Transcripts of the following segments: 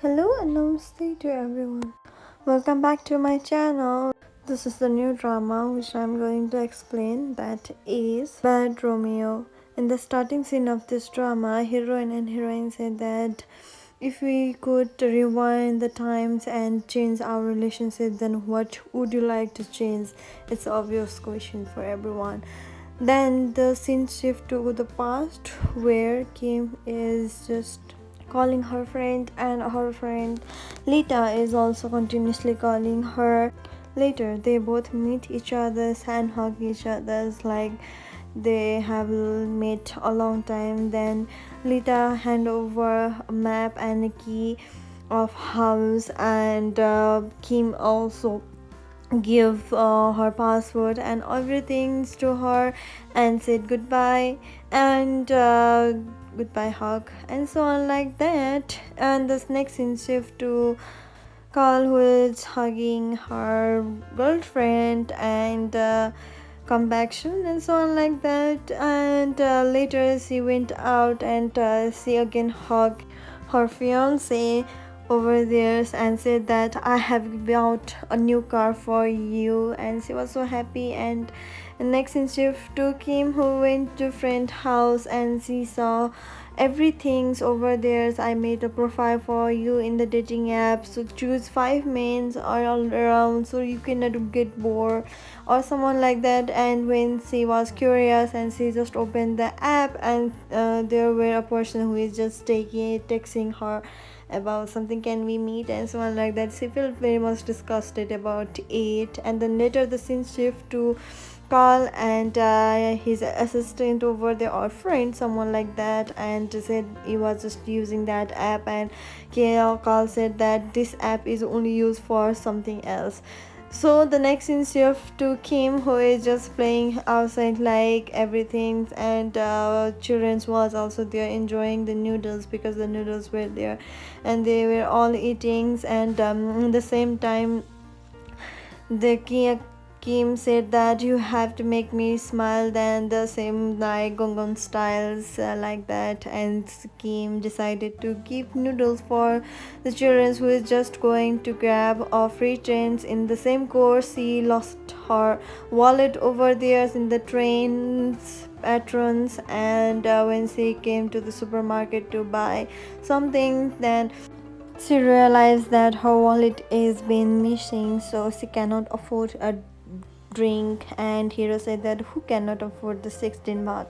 Hello and namaste to everyone. Welcome back to my channel. This is the new drama which I'm going to explain, that is Bad Romeo. In the starting scene of this drama, heroine and heroine said that if we could rewind the times and change our relationship, then what would you like to change? It's an obvious question for everyone. Then the scene shift to the past where Kim is just calling her friend, and her friend Lita is also continuously calling her. Later they both meet each other and hug each other like they have met a long time. Then Lita hand over a map and a key of house, and Kim also give her password and everything to her and said goodbye, and goodbye hug and so on like that. And the next scene shift to Carl, who is hugging her girlfriend, and come back soon and so on like that. And later she went out, and she again hugged her fiance over there and said that I have bought a new car for you, and she was so happy. And next in shift to Kim, who went to friend house, and she saw everything's over there. So I made a profile for you in the dating app, so choose 5 men all around so you cannot get bored or someone like that. And when she was curious, and she just opened the app, and there were a person who is just texting her about something, can we meet and so on like that. She felt very much disgusted about it. And then later the scene shift to Carl and his assistant over there, or friend, someone like that, and said he was just using that app. And Carl said that this app is only used for something else. So the next scene shift to Kim, who is just playing outside like everything, and children was also there enjoying the noodles because the noodles were there, and they were all eating. And at the same time, the Kim said that you have to make me smile, then the same like Gongon styles like that. And Kim decided to give noodles for the children who is just going to grab a free trains. In the same course, she lost her wallet over there in the trains patrons, and when she came to the supermarket to buy something, then she realized that her wallet is been missing, so she cannot afford a drink. And hero said that who cannot afford the 16 baht,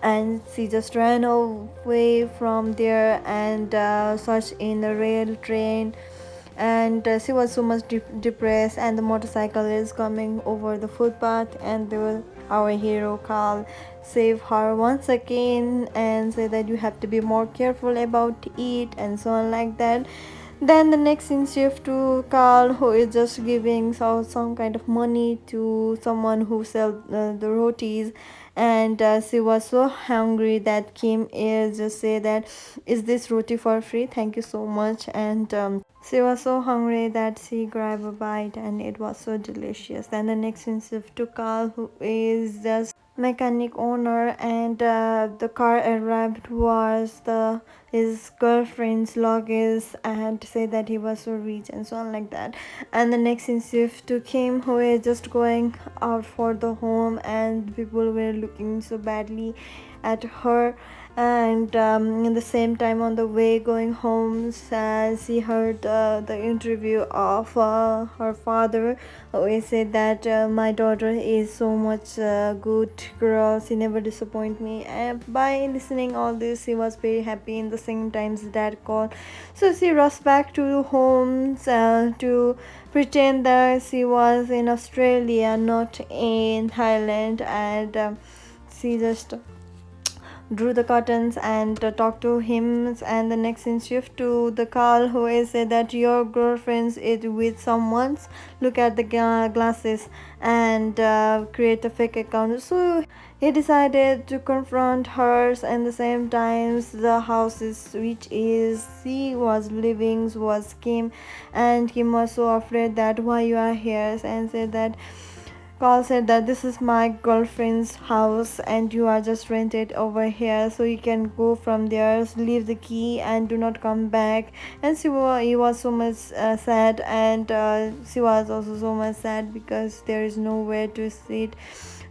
and she just ran away from there and searched in the rail train. And she was so much depressed, and the motorcycle is coming over the footpath, and our hero Carl save her once again and say that you have to be more careful about it and so on like that. Then the next scene shift to Carl, who is just giving some kind of money to someone who sells the rotis. And she was so hungry that Kim is just say that, is this roti for free, thank you so much. And she was so hungry that she grabbed a bite, and it was so delicious. Then the next scene shift to Carl, who is just mechanic owner, and the car arrived was his girlfriend's luggage, and say that he was so rich and so on like that. And the next scene shift to Kim, who is just going out for the home, and people were looking so badly at her. And in the same time, on the way going home, she heard the interview of her father, who he said that my daughter is so much good girl, she never disappoint me. And by listening all this, she was very happy. In the same time, dad called, so she rushed back to home to pretend that she was in Australia, not in Thailand. And she just drew the curtains and talked to him. And the next scene shift to the Carl, who is said that your girlfriend is with someone's, look at the glasses, and create a fake account. So he decided to confront her. And the same times, the houses which is she was living was Kim, and Kim was so afraid that why you are here, and said that Carl said that this is my girlfriend's house and you are just rented over here, so you can go from there, leave the key and do not come back. And he was so much sad, and she was also so much sad because there is nowhere to sit.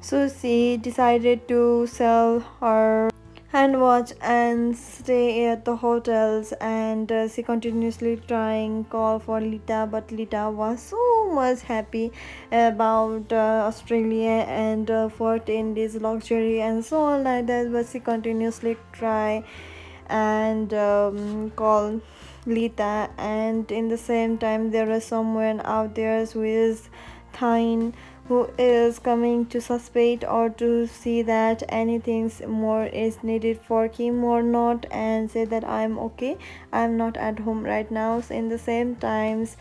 So she decided to sell her hand watch and stay at the hotels, and she continuously trying call for Lita, but Lita was so much happy about Australia and for 10 days luxury and so on like that, but she continuously try and call Lita. And in the same time there is someone out there who is Thine, who is coming to suspect or to see that anything more is needed for Kim or not, and say that I'm okay, I'm not at home right now. So in the same times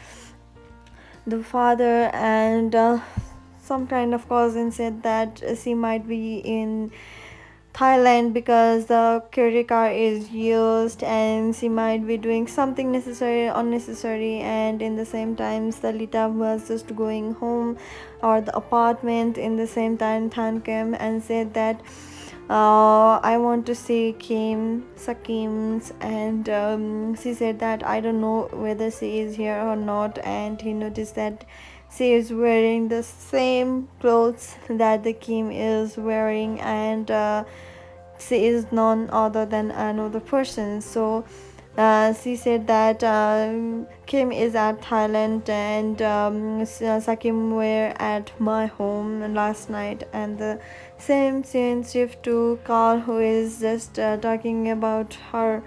the father and some kind of cousin said that she might be in Thailand because the credit card is used and she might be doing something necessary unnecessary. And in the same times the Lita was just going home or the apartment. In the same time Than came and said that I want to see Kim Sakim's, and she said that I don't know whether she is here or not. And he noticed that she is wearing the same clothes that the Kim is wearing, and she is none other than another person. So she said that Kim is at Thailand and Sakim were at my home last night. And the same scene shift to Carl, who is just talking about her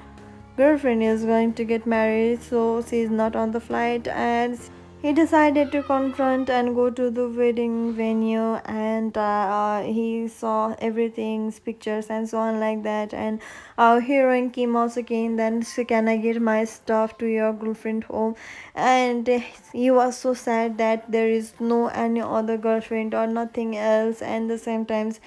girlfriend is going to get married, so she is not on the flight. And he decided to confront and go to the wedding venue, and he saw everything's pictures and so on like that. And our heroine Kim also came, then so can I get my stuff to your girlfriend home. And he was so sad that there is no any other girlfriend or nothing else. And the same times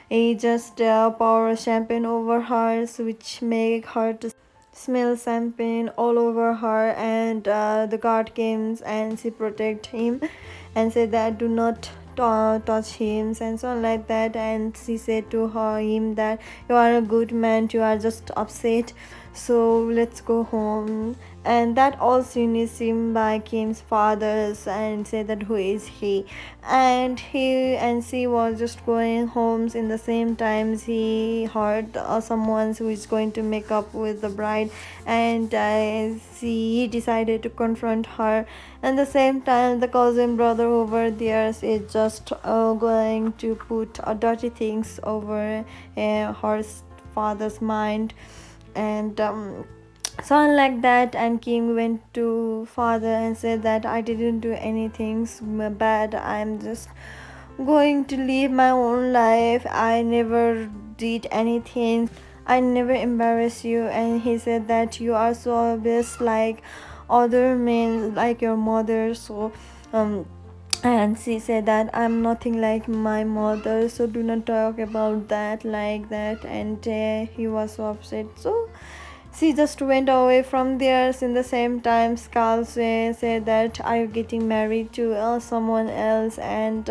he just pour champagne over her, which make her to smell champagne all over her. And the guard came and she protect him and said that do not touch him and so on like that. And she said to him that you are a good man, you are just upset, so let's go home. And that all scene is seen by Kim's fathers and said that who is he. And he and she was just going home. In the same times he heard someone who is going to make up with the bride, and he decided to confront her. And the same time the cousin brother over there is just going to put dirty things over her father's mind. And something like that. And Kim went to father and said that I didn't do anything bad, I'm just going to live my own life, I never did anything, I never embarrass you. And he said that you are so obvious like other men, like your mother. So and she said that I'm nothing like my mother, so do not talk about that like that. And he was so upset, so she just went away from there. In the same time Carl said that are you getting married to someone else, and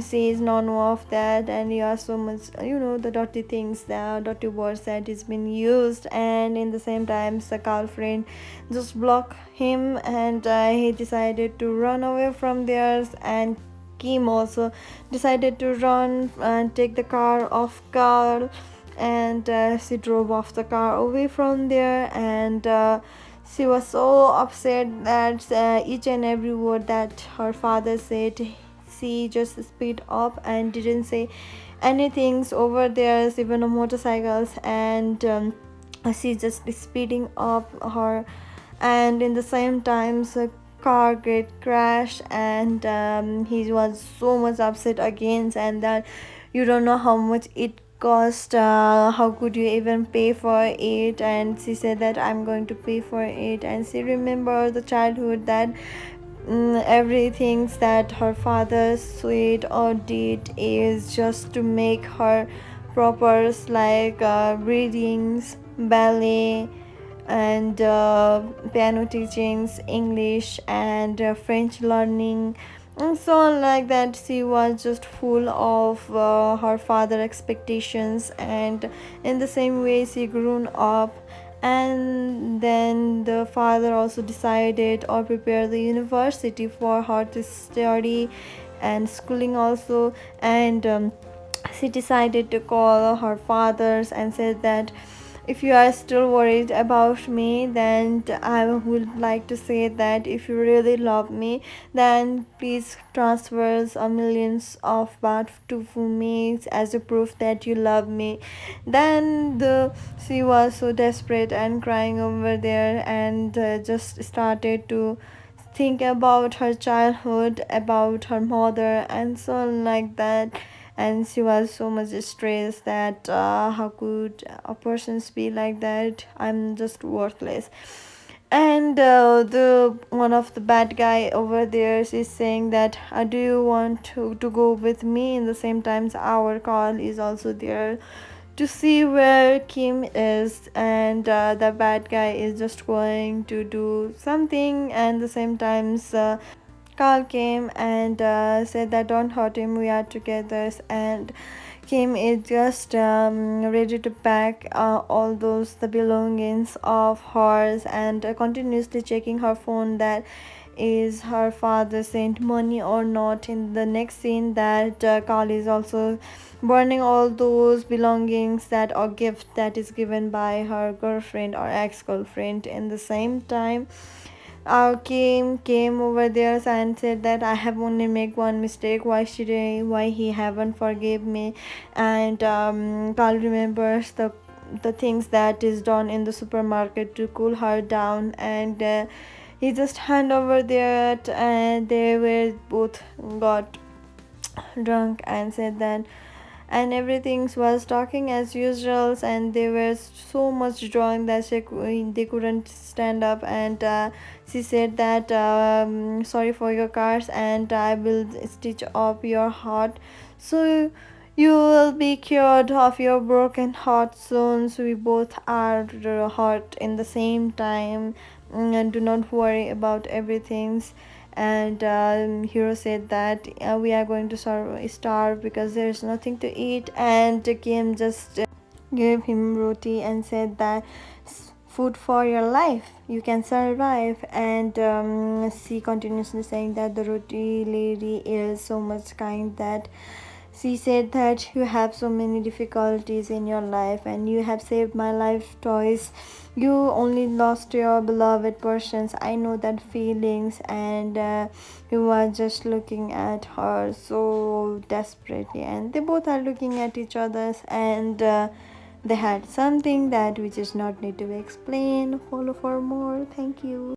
she is none of that. And you are so much, the dirty things, the dirty words that is been used. And in the same time the girlfriend just blocked him, and he decided to run away from there. And Kim also decided to run and take the car of Carl, and she drove off the car away from there. And she was so upset that each and every word that her father said, she just speed up and didn't say anything over there, even on motorcycles. And she just speeding up her. And in the same time the car get crashed, and he was so much upset again. And that you don't know how much it cost, how could you even pay for it. And she said that I'm going to pay for it. And she remembered the childhood that everything that her father said or did is just to make her proper, like readings, ballet, and piano teachings, English, and French learning, And so like that, she was just full of her father expectations, and in the same way she grew up. And then the father also decided or prepared the university for her to study and schooling also. And she decided to call her fathers and said that if you are still worried about me, then I would like to say that if you really love me, then please transfer a millions of baht to me as a proof that you love me. Then the she was so desperate and crying over there, and just started to think about her childhood, about her mother, and so on like that. And she was so much stressed that how could a person be like that, I'm just worthless. And the one of the bad guy over there is saying that do you want to go with me? In the same times our call is also there to see where Kim is, and the bad guy is just going to do something. And the same times Carl came and said that don't hurt him, we are together. And Kim is just ready to pack all those the belongings of hers, and continuously checking her phone that is her father sent money or not. In the next scene, that Carl is also burning all those belongings that or gift that is given by her girlfriend or ex-girlfriend. In the same time, came over there and said that I have only make one mistake. Why he haven't forgive me? And Carl remembers the things that is done in the supermarket to cool her down. And he just hand over there, and they were both got drunk and said that, and everything was talking as usual, and they were so much drunk that they couldn't stand up. And she said that sorry for your cars, and I will stitch up your heart, so you will be cured of your broken heart soon. So we both are hurt in the same time. And do not worry about everything. And hero said that we are going to starve because there's nothing to eat. And Kim just gave him roti and said that food for your life, you can survive. And she continuously saying that the roti lady is so much kind, that she said that you have so many difficulties in your life and you have saved my life twice. You only lost your beloved persons. I know that feelings. And he was just looking at her so desperately, and they both are looking at each other. And they had something that we just not need to explain. Follow for more. Thank you.